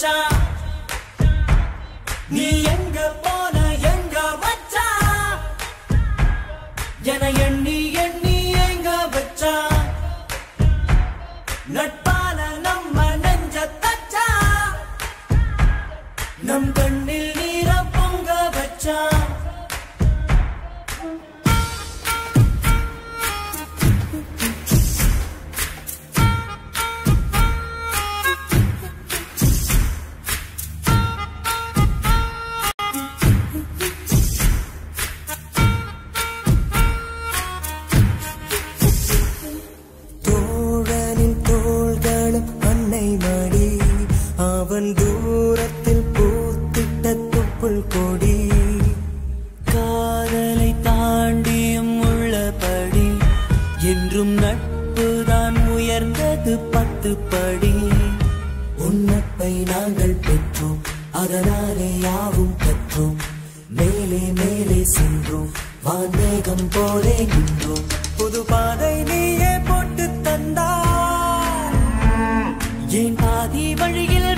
மச்சான் நீ எங்க போன எங்க மச்சான் என எண்ணி எண்ணி எங்க வச்சான் நட்பால நம்ம நெஞ்ச தச்சா நம் கண்ணில் நீர பொங்க வச்சான் தூரத்தில் பூத்திட்ட துப்புள் கொடி காதலை தாண்டியும் உள்ளபடி என்றும் நட்புதான் உயர்ந்தது 10 படி உன்னப்பை நாங்கள் பெற்றோம் அதனாலே யாவும் கற்றோம் மேலே மேலே சென்றோம் வான்மேகம் போலே நின்றோம் புது பாதை நீயே போட்டு தந்தாய் ஏன் பாதி வழியில்